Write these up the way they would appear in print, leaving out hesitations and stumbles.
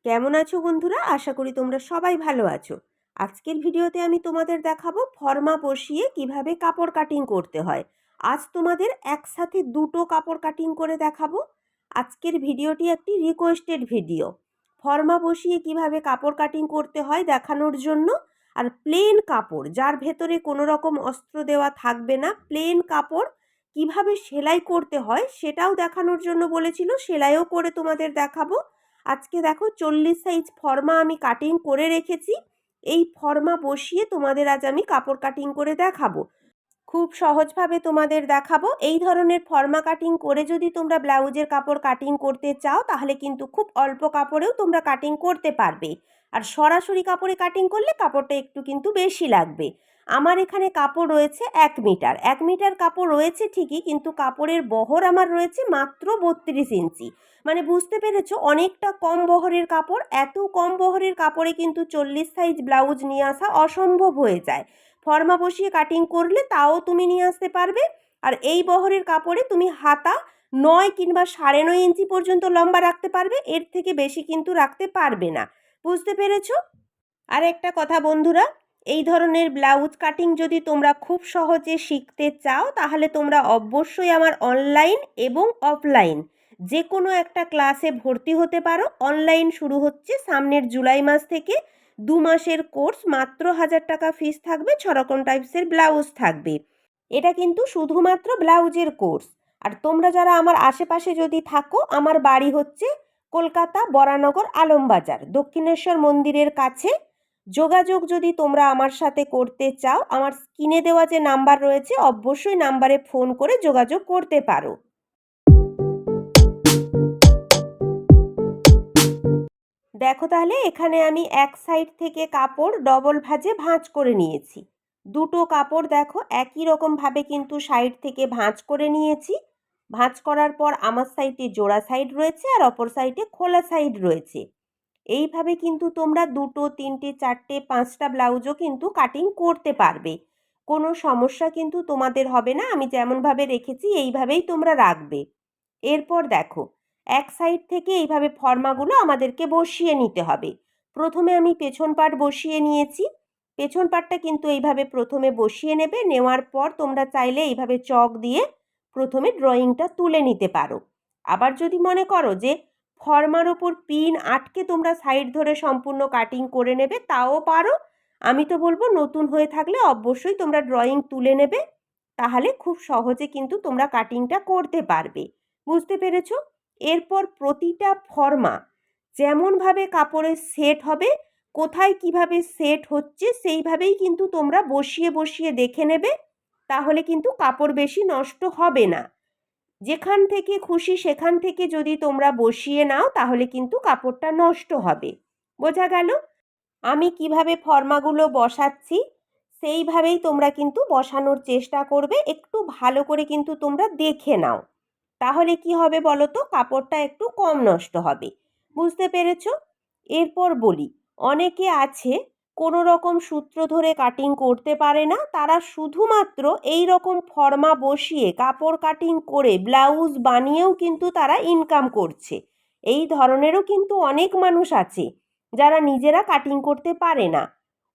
কেমন আছো বন্ধুরা? আশা করি তোমরা সবাই ভালো আছো। আজকের ভিডিওতে আমি তোমাদের দেখাবো ফর্মা বসিয়ে কিভাবে কাপড় কাটিং করতে হয়। আজ তোমাদের একসাথে দুটো কাপড় কাটিং করে দেখাবো। আজকের ভিডিওটি একটি রিকোয়েস্টেড ভিডিও। ফর্মা বসিয়ে কিভাবে কাপড় কাটিং করতে হয় দেখানোর জন্য। আর প্লেন কাপড় যার ভেতরে কোনো রকম অস্ত্র দেওয়া থাকবে না, প্লেন কাপড় কিভাবে সেলাই করতে হয় সেটাও দেখানোর জন্য বলেছিল। সেলাইও করে তোমাদের দেখাবো। আজকে দেখো 40 সাইজ ফর্মা আমি কাটিং করে রেখেছি। এই ফর্মা বসিয়ে তোমাদের আজ আমি কাপড় কাটিং করে দেখাবো। খুব সহজভাবে তোমাদের দেখাবো। এই ধরনের ফর্মা কাটিং করে যদি তোমরা ব্লাউজের কাপড় কাটিং করতে চাও তাহলে কিন্তু খুব অল্প কাপড়েও তোমরা কাটিং করতে পারবে। আর সরাসরি কাপড়ে কাটিং করলে কাপড়টা একটু কিন্তু বেশি লাগবে। আমার এখানে কাপড় রয়েছে 1 মিটার। 1 মিটার কাপড় রয়েছে ঠিকই, কিন্তু কাপড়ের বহর আমার রয়েছে মাত্র 32 ইঞ্চি। মানে বুঝতে পেরেছো, অনেকটা কম বহরের কাপড়। এত কম বহরের কাপড়ে কিন্তু 40 সাইজ ব্লাউজ নিয়ে আসা অসম্ভব হয়ে যায়। ফর্মা বসিয়ে কাটিং করলে তাও তুমি নিয়ে আসতে পারবে। আর এই বহরের কাপড়ে তুমি হাতা 9 কিংবা 9.5 ইঞ্চি পর্যন্ত লম্বা রাখতে পারবে, এর থেকে বেশি কিন্তু রাখতে পারবে না। বুঝতে পেরেছো? আর একটা কথা বন্ধুরা, এই ধরনের ব্লাউজ কাটিং যদি তোমরা খুব সহজে শিখতে চাও তাহলে তোমরা অবশ্যই আমার অনলাইন এবং অফলাইন যে কোনো একটা ক্লাসে ভর্তি হতে পারো। অনলাইন শুরু হচ্ছে সামনের জুলাই মাস থেকে। 2 মাসের কোর্স, মাত্র 1000 টাকা ফিস থাকবে। 6 রকম টাইপসের ব্লাউজ থাকবে। এটা কিন্তু শুধুমাত্র ব্লাউজের কোর্স। আর তোমরা যারা আমার আশেপাশে যদি থাকো, আমার বাড়ি হচ্ছে কলকাতা বরানগর আলমবাজার, দক্ষিণেশ্বর মন্দিরের কাছে। যোগাযোগ যদি তোমরা আমার সাথে করতে চাও, আমার স্ক্রিনে দেওয়া যে নাম্বার রয়েছে অবশ্যই নাম্বারে ফোন করে যোগাযোগ করতে পারো। দেখো তাহলে এখানে আমি এক সাইড থেকে কাপড় ডবল ভাঁজে ভাঁজ করে নিয়েছি। দুটো কাপড় দেখো একই রকমভাবে কিন্তু সাইড থেকে ভাঁজ করে নিয়েছি। ভাঁজ করার পর আমার সাইডে জোড়া সাইড রয়েছে আর অপর সাইডে খোলা সাইড রয়েছে। এইভাবে কিন্তু তোমরা 2, 3, 4, 5টা ব্লাউজও কিন্তু কাটিং করতে পারবে। কোনো সমস্যা কিন্তু তোমাদের হবে না। আমি যেমনভাবে রেখেছি এইভাবেই তোমরা রাখবে। এরপর দেখো, এক সাইড থেকে এইভাবে ফর্মাগুলো আমাদেরকে বসিয়ে নিতে হবে। প্রথমে আমি পেছন পাট বসিয়ে নিয়েছি। পেছন পাটটা কিন্তু এইভাবে প্রথমে বসিয়ে নেবে। নেওয়ার পর তোমরা চাইলে এইভাবে চক দিয়ে প্রথমে ড্রয়িংটা তুলে নিতে পারো। আবার যদি মনে করো যে ফর্মার ওপর পিন আটকে তোমরা সাইড ধরে সম্পূর্ণ কাটিং করে নেবে, তাও পারো। আমি তো বলবো নতুন হয়ে থাকলে অবশ্যই তোমরা ড্রয়িং তুলে নেবে, তাহলে খুব সহজে কিন্তু তোমরা কাটিংটা করতে পারবে। বুঝতে পেরেছো? এরপর প্রতিটা ফর্মা যেমনভাবে কাপড়ের সেট হবে, কোথায় কিভাবে সেট হচ্ছে সেইভাবেই কিন্তু তোমরা বসিয়ে বসিয়ে দেখে নেবে, তাহলে কিন্তু কাপড় বেশি নষ্ট হবে না। যেখান থেকে খুশি সেখান থেকে যদি তোমরা বসিয়ে নাও তাহলে কিন্তু কাপড়টা নষ্ট হবে। বোঝা গেল? আমি কিভাবে ফর্মাগুলো বসাচ্ছি সেইভাবেই তোমরা কিন্তু বসানোর চেষ্টা করবে। একটু ভালো করে কিন্তু তোমরা দেখে নাও, তাহলে কি হবে বলো তো, কাপড়টা একটু কম নষ্ট হবে। বুঝতে পেরেছো? এরপর বলি, অনেকে আছে কোনো রকম সূত্র ধরে কাটিং করতে পারে না, তারা শুধুমাত্র এই রকম ফর্মা বসিয়ে কাপড় কাটিং করে ব্লাউজ বানিয়েও কিন্তু তারা ইনকাম করছে। এই ধরনেরও কিন্তু অনেক মানুষ আছে যারা নিজেরা কাটিং করতে পারে না,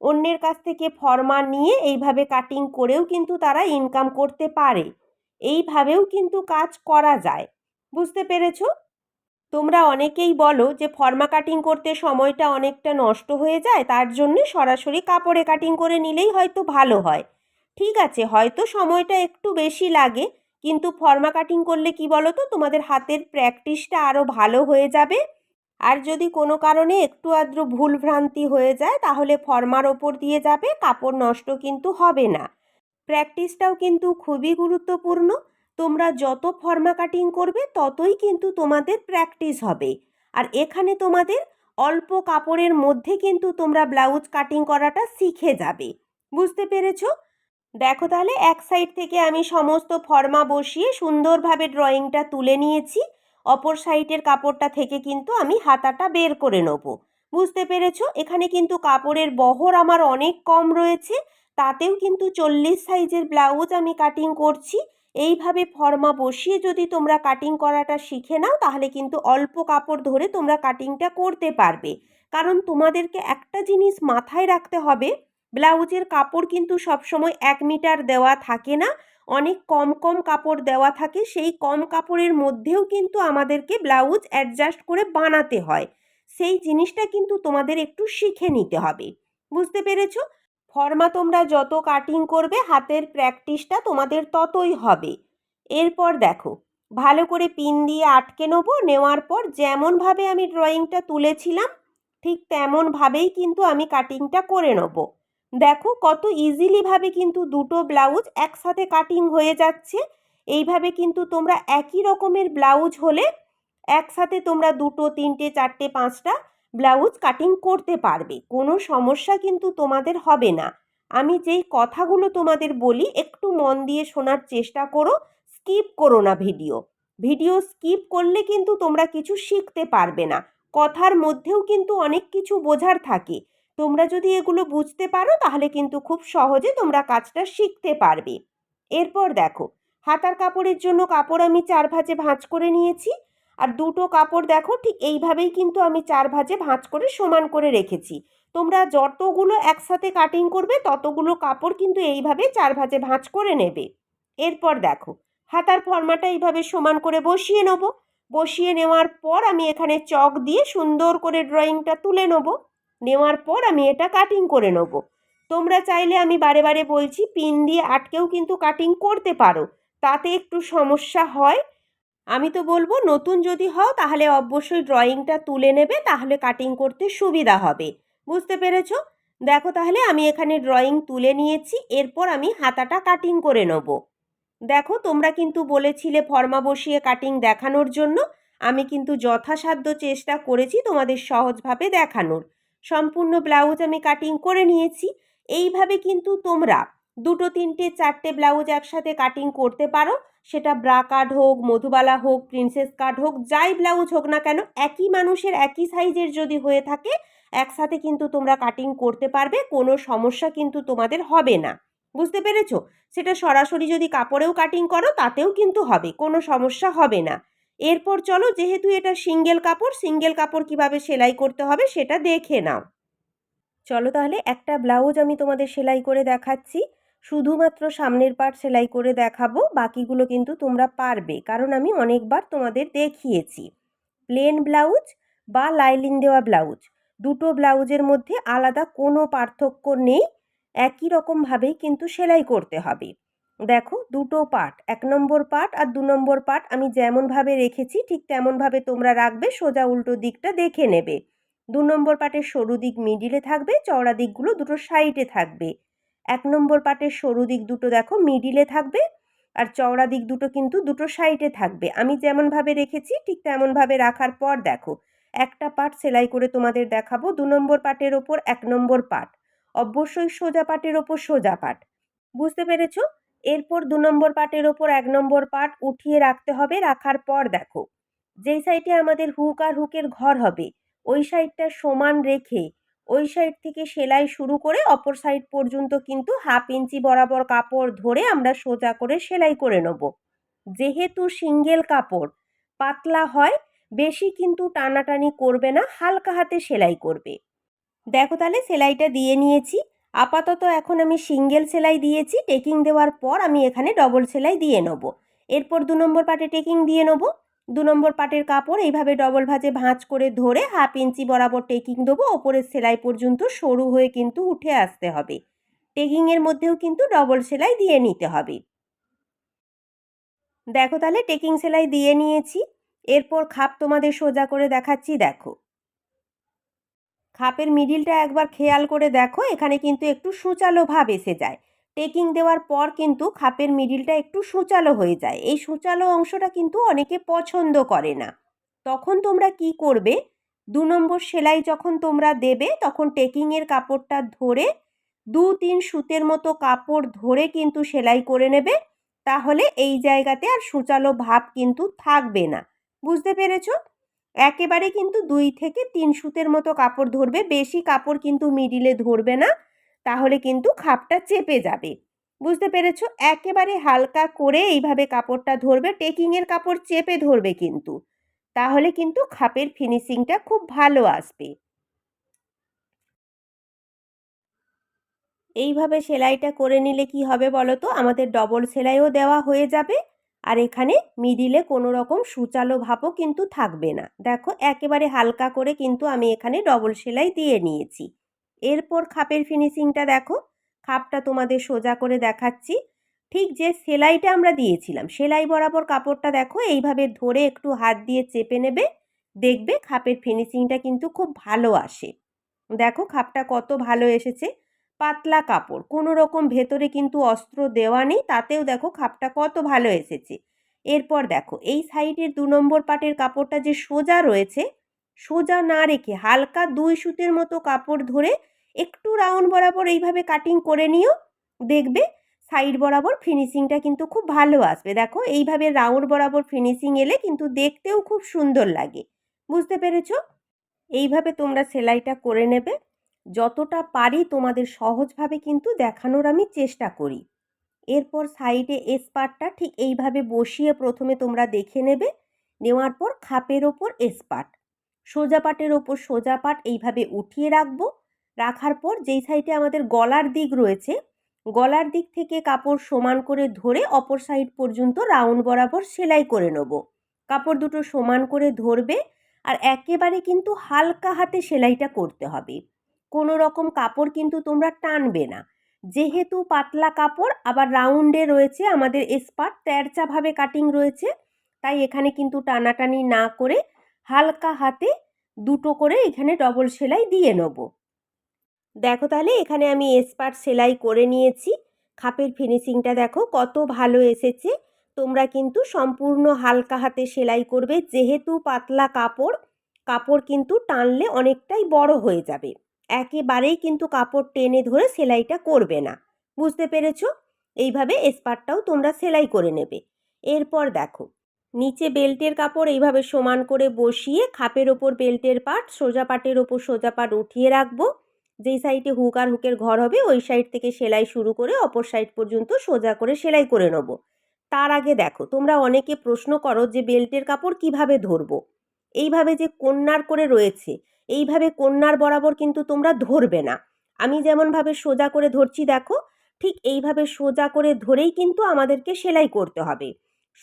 অন্যের কাছ থেকে ফর্মা নিয়ে এইভাবে কাটিং করেও কিন্তু তারা ইনকাম করতে পারে। এইভাবেও কিন্তু কাজ করা যায়। বুঝতে পেরেছো? তোমরা অনেকেই বলো যে ফর্মা কাটিং করতে সময়টা অনেকটা নষ্ট হয়ে যায়, তার জন্যে সরাসরি কাপড়ে কাটিং করে নিলেই হয়তো ভালো হয়। ঠিক আছে, হয়তো সময়টা একটু বেশি লাগে, কিন্তু ফর্মা কাটিং করলে কি বলো তো, তোমাদের হাতের প্র্যাকটিসটা আরও ভালো হয়ে যাবে। আর যদি কোনো কারণে একটু আধটু ভুলভ্রান্তি হয়ে যায় তাহলে ফর্মার ওপর দিয়ে যাবে, কাপড় নষ্ট কিন্তু হবে না। প্র্যাকটিসটাও কিন্তু খুবই গুরুত্বপূর্ণ। তোমরা যত ফর্মা কাটিং করবে ততই কিন্তু তোমাদের প্র্যাকটিস হবে। আর এখানে তোমাদের অল্প কাপড়ের মধ্যে কিন্তু তোমরা ব্লাউজ কাটিং করাটা শিখে যাবে। বুঝতে পেরেছো? দেখো তাহলে এক সাইড থেকে আমি সমস্ত ফর্মা বসিয়ে সুন্দরভাবে ড্রয়িংটা তুলে নিয়েছি। অপর সাইডের কাপড়টা থেকে কিন্তু আমি হাতাটা বের করে নেব। বুঝতে পেরেছো? এখানে কিন্তু কাপড়ের বহর আমার অনেক কম রয়েছে, তাতেও কিন্তু 40 সাইজের ব্লাউজ আমি কাটিং করছি। এইভাবে ফর্মা বসিয়ে যদি তোমরা কাটিং করাটা শিখে নাও তাহলে কিন্তু অল্প কাপড় ধরে তোমরা কাটিংটা করতে পারবে। কারণ তোমাদেরকে একটা জিনিস মাথায় রাখতে হবে, ব্লাউজের কাপড় কিন্তু সবসময় 1 মিটার দেওয়া থাকে না, অনেক কম কম কাপড় দেওয়া থাকে। সেই কম কাপড়ের মধ্যেও কিন্তু আমাদেরকে ব্লাউজ অ্যাডজাস্ট করে বানাতে হয়। সেই জিনিসটা কিন্তু তোমাদের একটু শিখে নিতে হবে। বুঝতে পেরেছো? ফর্মা তোমরা যত কাটিং করবে হাতের প্র্যাকটিসটা তোমাদের ততই হবে। এরপর দেখো, ভালো করে পিন দিয়ে আটকে নেবো। নেওয়ার পর যেমনভাবে আমি ড্রয়িংটা তুলেছিলাম ঠিক তেমনভাবেই কিন্তু আমি কাটিংটা করে নেবো। দেখো কত ইজিলিভাবে কিন্তু দুটো ব্লাউজ একসাথে কাটিং হয়ে যাচ্ছে। এইভাবে কিন্তু তোমরা একই রকমের ব্লাউজ হলে একসাথে তোমরা 2, 3, 4, 5টা ব্লাউজ কাটিং করতে পারবে, কোনো সমস্যা কিন্তু তোমাদের হবে না। আমি যেই কথাগুলো তোমাদের বলি একটু মন দিয়ে শোনার চেষ্টা করো, স্কিপ করো না ভিডিও স্কিপ করলে কিন্তু তোমরা কিছু শিখতে পারবে না। কথার মধ্যেও কিন্তু অনেক কিছু বোঝার থাকে, তোমরা যদি এগুলো বুঝতে পারো তাহলে কিন্তু খুব সহজে তোমরা কাজটা শিখতে পারবে। এরপর দেখো, হাতার কাপড়ের জন্য কাপড় আমি 4 ভাঁজে ভাঁজ করে নিয়েছি। আর দুটো কাপড় দেখো ঠিক এইভাবেই কিন্তু আমি 4 ভাঁজে ভাঁজ করে সমান করে রেখেছি। তোমরা যতগুলো একসাথে কাটিং করবে ততগুলো কাপড় কিন্তু এইভাবে 4 ভাঁজে ভাঁজ করে নেবে। এরপর দেখো, হাতার ফর্মাটা এইভাবে সমান করে বসিয়ে নেব। বসিয়ে নেওয়ার পর আমি এখানে চক দিয়ে সুন্দর করে ড্রয়িংটা তুলে নেব। নেওয়ার পর আমি এটা কাটিং করে নেব। তোমরা চাইলে, আমি বারে বারে বলছি, পিন দিয়ে আটকেও কিন্তু কাটিং করতে পারো, তাতে একটু সমস্যা হয়। আমি তো বলবো নতুন যদি হও তাহলে অবশ্যই ড্রয়িংটা তুলে নেবে, তাহলে কাটিং করতে সুবিধা হবে। বুঝতে পেরেছো? দেখো তাহলে আমি এখানে ড্রয়িং তুলে নিয়েছি। এরপর আমি হাতাটা কাটিং করে নেব। দেখো তোমরা কিন্তু বলেছিলে ফর্মা বসিয়ে কাটিং দেখানোর জন্য, আমি কিন্তু যথাসাধ্য চেষ্টা করেছি তোমাদের সহজভাবে দেখানোর। সম্পূর্ণ ব্লাউজ আমি কাটিং করে নিয়েছি। এইভাবে কিন্তু তোমরা 2, 3, 4টে ব্লাউজ একসাথে কাটিং করতে পারো। সেটা ব্রা কাট হোক, মধুবালা হোক, প্রিন্সেস কাট হোক, যাই ব্লাউজ হোক না কেন, একই মানুষের একই সাইজের যদি হয়ে থাকে একসাথে কিন্তু তোমরা কাটিং করতে পারবে, কোনো সমস্যা কিন্তু তোমাদের হবে না। বুঝতে পেরেছো? সেটা সরাসরি যদি কাপড়েও কাটিং করো তাতেও কিন্তু হবে, কোনো সমস্যা হবে না। এরপর চলো, যেহেতু এটা সিঙ্গেল কাপড় কিভাবে সেলাই করতে হবে সেটা দেখে নাও। চলো তাহলে একটা ব্লাউজ আমি তোমাদের সেলাই করে দেখাচ্ছি। শুধুমাত্র সামনের পার্ট সেলাই করে দেখাবো, বাকিগুলো কিন্তু তোমরা পারবে, কারণ আমি অনেকবার তোমাদের দেখিয়েছি। প্লেন ব্লাউজ বা লাইলিন দেওয়া ব্লাউজ, দুটো ব্লাউজের মধ্যে আলাদা কোনো পার্থক্য নেই, একই রকমভাবেই কিন্তু সেলাই করতে হবে। দেখো দুটো পার্ট, 1 নম্বর পার্ট আর 2 নম্বর পার্ট আমি যেমনভাবে রেখেছি ঠিক তেমনভাবে তোমরা রাখবে, সোজা উল্টো দিকটা দেখে নেবে। 2 নম্বর পার্টের সরু দিক মিডিলে থাকবে, চওড়া দিকগুলো দুটো সাইডে থাকবে। 1 নম্বর পার্টের সরু দিক দুটো দেখো মিডিলে থাকবে, আর চওড়া দিক দুটো কিন্তু দুটো সাইডে থাকবে। আমি যেমনভাবে রেখেছি ঠিক তেমনভাবে রাখার পর দেখো একটা পার্ট সেলাই করে তোমাদের দেখাবো। 2 নম্বর পার্টের ওপর 1 নম্বর পার্ট, অবশ্যই সোজা পার্টের ওপর সোজা পার্ট। বুঝতে পেরেছো? এরপর 2 নম্বর পার্টের ওপর 1 নম্বর পার্ট উঠিয়ে রাখতে হবে। রাখার পর দেখো, যেই সাইডে আমাদের হুক আর হুকের ঘর হবে ওই সাইডটা সমান রেখে ওই সাইড থেকে সেলাই শুরু করে অপর সাইড পর্যন্ত কিন্তু 1/2 ইঞ্চি বরাবর কাপড় ধরে আমরা সোজা করে সেলাই করে নেব। যেহেতু সিঙ্গেল কাপড় পাতলা হয়, বেশি কিন্তু টানাটানি করবে না, হালকা হাতে সেলাই করবে। দেখো তাহলে সেলাইটা দিয়ে নিয়েছি। আপাতত এখন আমি সিঙ্গেল সেলাই দিয়েছি, টেকিং দেওয়ার পর আমি এখানে ডবল সেলাই দিয়ে নেব। এরপর 2 নম্বর পার্টে টেকিং দিয়ে নেব। 2 নম্বর পার্টের কাপড় এইভাবে ডবল ভাঁজে ভাঁজ করে ধরে 1/2 ইঞ্চি বরাবর টেকিং দেবো। ওপরের সেলাই পর্যন্ত সরু হয়ে কিন্তু উঠে আসতে হবে। টেকিংয়ের মধ্যেও কিন্তু ডবল সেলাই দিয়ে নিতে হবে। দেখো তাহলে টেকিং সেলাই দিয়ে নিয়েছি। এরপর খাপ তোমাদের সোজা করে দেখাচ্ছি। দেখো খাপের মিডিলটা একবার খেয়াল করে দেখো, এখানে কিন্তু একটু সূচালো ভাব এসে যায়। টেকিং দেওয়ার পর কিন্তু খাপের মিডিলটা একটু সূচালো হয়ে যায়। এই সূচালো অংশটা কিন্তু অনেকে পছন্দ করে না। তখন তোমরা কি করবে, 2 নম্বর সেলাই যখন তোমরা দেবে তখন টেকিংয়ের কাপড়টা ধরে 2-3 সুতের মতো কাপড় ধরে কিন্তু সেলাই করে নেবে। তাহলে এই জায়গাতে আর সূচালো ভাব কিন্তু থাকবে না। বুঝতে পেরেছো? একেবারে কিন্তু 2 থেকে 3 সুতের মতো কাপড় ধরবে, বেশি কাপড় কিন্তু মিডিলে ধরবে না, তাহলে কিন্তু খাপটা চেপে যাবে। বুঝতে পেরেছো? একেবারে হালকা করে এইভাবে কাপড়টা ধরবে, টেকিংয়ের কাপড় চেপে ধরবে কিন্তু। তাহলে কিন্তু খাপের ফিনিশিংটা খুব ভালো আসবে। এইভাবে সেলাইটা করে নিলে কি হবে বলো তো? আমাদের ডবল সেলাইও দেওয়া হয়ে যাবে। আর এখানে মিডিলে কোনো রকম সূচালো ভাবও কিন্তু থাকবে না। দেখো একেবারে হালকা করে কিন্তু আমি এখানে ডবল সেলাই দিয়ে নিয়েছি। এরপর খাপের ফিনিশিংটা দেখো। খাপটা তোমাদের সোজা করে দেখাচ্ছি। ঠিক যে সেলাইটা আমরা দিয়েছিলাম, সেলাই বরাবর কাপড়টা দেখো এইভাবে ধরে একটু হাত দিয়ে চেপে নেবে। দেখবে খাপের ফিনিশিংটা কিন্তু খুব ভালো আসে। দেখো খাপটা কত ভালো এসেছে। পাতলা কাপড়, কোনো রকম ভেতরে কিন্তু অস্ত্র দেওয়া নেই, তাতেও দেখো খাপটা কত ভালো এসেছে। এরপর দেখো এই সাইডের ২ নম্বর পাটের কাপড়টা যে সোজা রয়েছে, সোজা না রেখে হালকা ২ সুতের মতো কাপড় ধরে একটু রাউন্ড বরাবর এইভাবে কাটিং করে নিও। দেখবে সাইড বরাবর ফিনিশিংটা কিন্তু খুব ভালো আসবে। দেখো এইভাবে রাউন্ড বরাবর ফিনিশিং এলে কিন্তু দেখতেও খুব সুন্দর লাগে। বুঝতে পেরেছো? এইভাবে তোমরা সেলাইটা করে নেবে। যতটা পারি তোমাদের সহজভাবে কিন্তু দেখানোর আমি চেষ্টা করি। এরপর সাইডে এস পার্টটা ঠিক এইভাবে বসিয়ে প্রথমে তোমরা দেখে নেবে। নেওয়ার পর খাপের ওপর এস পার্ট, সোজা পাটের ওপর সোজা পাট এইভাবে উঠিয়ে রাখবো। রাখার পর যেই সাইডে আমাদের গলার দিক রয়েছে, গলার দিক থেকে কাপড় সমান করে ধরে অপর সাইড পর্যন্ত রাউন্ড বরাবর সেলাই করে নেব। কাপড় দুটো সমান করে ধরবে আর একেবারে কিন্তু হালকা হাতে সেলাইটা করতে হবে। কোনো রকম কাপড় কিন্তু তোমরা টানবে না। যেহেতু পাতলা কাপড় আবার রাউন্ডে রয়েছে আমাদের এসপার্ট, তেরচাভাবে কাটিং রয়েছে, তাই এখানে কিন্তু টানাটানি না করে হালকা হাতে দুটো করে এখানে ডবল সেলাই দিয়ে নেব। দেখো তাহলে এখানে আমি এসপার্ট সেলাই করে নিয়েছি। খাপের ফিনিশিংটা দেখো কত ভালো এসেছে। তোমরা কিন্তু সম্পূর্ণ হালকা হাতে সেলাই করবে, যেহেতু পাতলা কাপড়, কাপড় কিন্তু টানলে অনেকটাই বড় হয়ে যাবে। একেবারেই কিন্তু কাপড় টেনে ধরে সেলাইটা করবে না। বুঝতে পেরেছো? এইভাবে এসপার্টটাও তোমরা সেলাই করে নেবে। এরপর দেখো নিচে বেল্টের কাপড় এইভাবে সমান করে বসিয়ে খাপের ওপর বেল্টের পাট, সোজা পাটের ওপর সোজা পাট উঠিয়ে রাখবো। যেই সাইডে হুক আর হুকের ঘর হবে ওই সাইড থেকে সেলাই শুরু করে অপর সাইড পর্যন্ত সোজা করে সেলাই করে নেব। তার আগে দেখো তোমরা অনেকে প্রশ্ন করো যে বেল্টের কাপড় কিভাবে ধরবো। এইভাবে যে কন্যার করে রয়েছে, এইভাবে কন্যার বরাবর কিন্তু তোমরা ধরবে না। আমি যেমনভাবে সোজা করে ধরছি দেখো, ঠিক এইভাবে সোজা করে ধরেই কিন্তু আমাদেরকে সেলাই করতে হবে।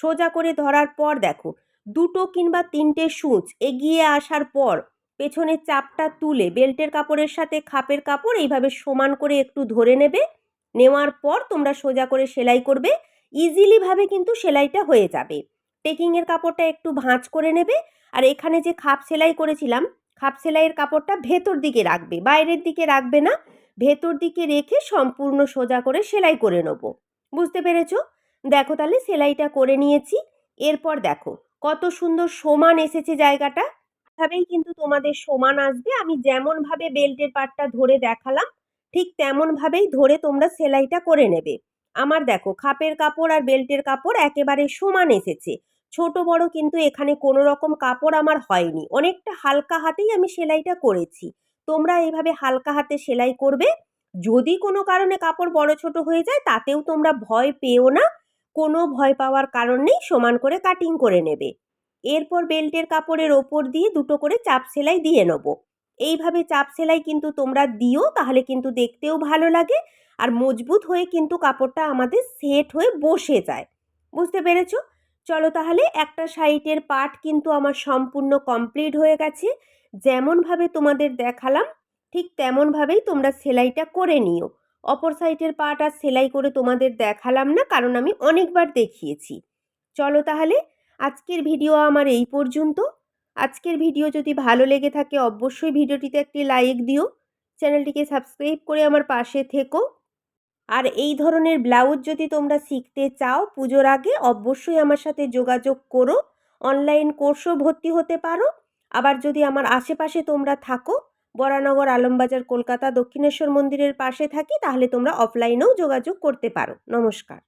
সোজা করে ধরার পর দেখো দুটো কিংবা তিনটে সূচ এগিয়ে আসার পর পেছনের চাপটা তুলে বেল্টের কাপড়ের সাথে খাপের কাপড় এইভাবে সমান করে একটু ধরে নেবে। নেওয়ার পর তোমরা সোজা করে সেলাই করবে। ইজিলিভাবে কিন্তু সেলাইটা হয়ে যাবে। টেকিংয়ের কাপড়টা একটু ভাঁজ করে নেবে। আর এখানে যে খাপ সেলাই করেছিলাম, খাপ সেলাইয়ের কাপড়টা ভেতর দিকে রাখবে, বাইরের দিকে রাখবে না। ভেতর দিকে রেখে সম্পূর্ণ সোজা করে সেলাই করে নেব। বুঝতে পেরেছো? দেখো তাহলে সেলাইটা করে নিয়েছি। এরপর দেখো কত সুন্দর সমান এসেছে জায়গাটা। ভাবেই কিন্তু তোমাদের সমান আসবে। আমি যেমনভাবে বেল্টের পাটটা ধরে দেখালাম ঠিক তেমনভাবেই ধরে তোমরা সেলাইটা করে নেবে। আমার দেখো খাপের কাপড় আর বেল্টের কাপড় একেবারে সমান এসেছে। ছোট বড় কিন্তু এখানে কোনো রকম কাপড় আমার হয়নি। অনেকটা হালকা হাতেই আমি সেলাইটা করেছি। তোমরা এইভাবে হালকা হাতে সেলাই করবে। যদি কোনো কারণে কাপড় বড় ছোট হয়ে যায় তাতেও তোমরা ভয় পেও না। কোনো ভয় পাওয়ার কারণ নেই, সমান করে কাটিং করে নেবে। এরপর বেল্টের কাপড়ের ওপর দিয়ে দুটো করে চাপ সেলাই দিয়ে নেব। এইভাবে চাপ সেলাই কিন্তু তোমরা দিও, তাহলে কিন্তু দেখতেও ভালো লাগে আর মজবুত হয়ে কিন্তু কাপড়টা আমাদের সেট হয়ে বসে যায়। বুঝতে পেরেছো? চলো তাহলে একটা সাইডের পার্ট কিন্তু আমার সম্পূর্ণ কমপ্লিট হয়ে গেছে। যেমনভাবে তোমাদের দেখালাম ঠিক তেমনভাবেই তোমরা সেলাইটা করে নিও। অপর সাইডের পার্ট আর সেলাই করে তোমাদের দেখালাম না, কারণ আমি অনেকবার দেখিয়েছি। চলো তাহলে আজকের ভিডিও আমার এই পর্যন্ত। আজকের ভিডিও যদি ভালো লেগে থাকে অবশ্যই ভিডিওটিতে একটি লাইক দিও। চ্যানেলটিকে সাবস্ক্রাইব করে আমার পাশে থেকো। আর এই ধরনের ব্লাউজ যদি তোমরা শিখতে চাও পুজোর আগে অবশ্যই আমার সাথে যোগাযোগ করো। অনলাইন কোর্সও ভর্তি হতে পারো। আবার যদি আমার আশেপাশে তোমরা থাকো, বরানগর, আলমবাজার, কলকাতা, দক্ষিণেশ্বর মন্দিরের পাশে থাকি, তাহলে তোমরা অফলাইনেও যোগাযোগ করতে পারো। নমস্কার।